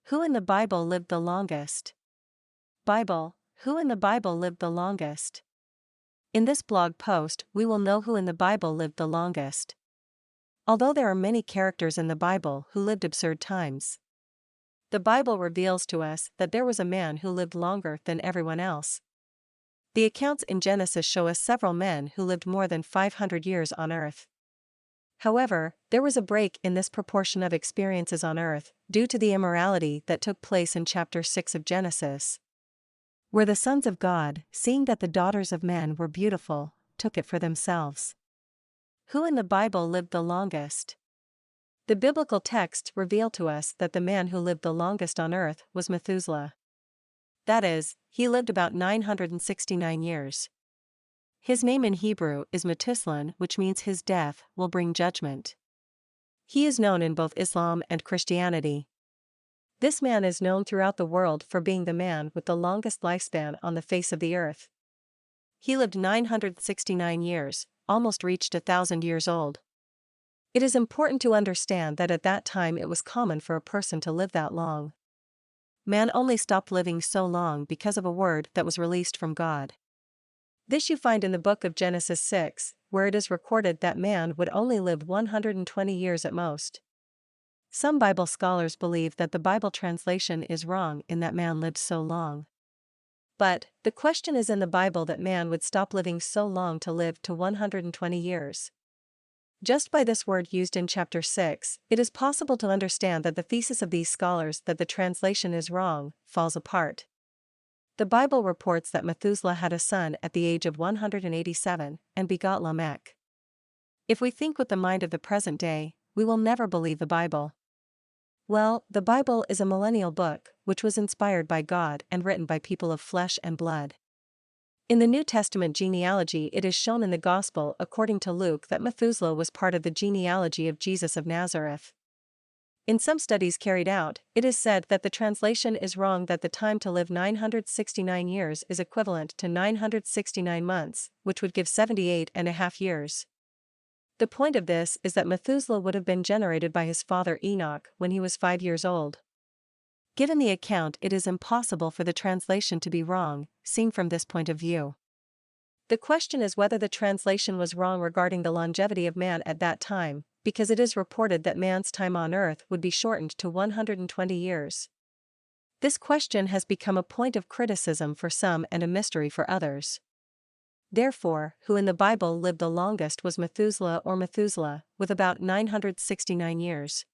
Who in the Bible lived the longest? Bible, who in the Bible lived the longest? In this blog post, we will know who in the Bible lived the longest. Although there are many characters in the Bible who lived absurd times, the Bible reveals to us that there was a man who lived longer than everyone else. The accounts in Genesis show us several men who lived more than 500 years on earth. However, there was a break in this proportion of experiences on earth, due to the immorality that took place in chapter 6 of Genesis, where the sons of God, seeing that the daughters of men were beautiful, took it for themselves. Who in the Bible lived the longest? The biblical texts reveal to us that the man who lived the longest on earth was Methuselah. That is, he lived about 969 years. His name in Hebrew is Metuselan, which means his death will bring judgment. He is known in both Islam and Christianity. This man is known throughout the world for being the man with the longest lifespan on the face of the earth. He lived 969 years, almost reached 1,000 years old. It is important to understand that at that time it was common for a person to live that long. Man only stopped living so long because of a word that was released from God. This you find in the book of Genesis 6, where it is recorded that man would only live 120 years at most. Some Bible scholars believe that the Bible translation is wrong in that man lived so long. But, the question is in the Bible that man would stop living so long to live to 120 years. Just by this word used in chapter 6, it is possible to understand that the thesis of these scholars that the translation is wrong falls apart. The Bible reports that Methuselah had a son at the age of 187 and begot Lamech. If we think with the mind of the present day, we will never believe the Bible. Well, the Bible is a millennial book, which was inspired by God and written by people of flesh and blood. In the New Testament genealogy, it is shown in the Gospel according to Luke that Methuselah was part of the genealogy of Jesus of Nazareth. In some studies carried out, it is said that the translation is wrong, that the time to live 969 years is equivalent to 969 months, which would give 78.5 years. The point of this is that Methuselah would have been generated by his father Enoch when he was 5 years old. Given the account, it is impossible for the translation to be wrong, seen from this point of view. The question is whether the translation was wrong regarding the longevity of man at that time, because it is reported that man's time on earth would be shortened to 120 years. This question has become a point of criticism for some and a mystery for others. Therefore, who in the Bible lived the longest was Methuselah or Methuselah, with about 969 years.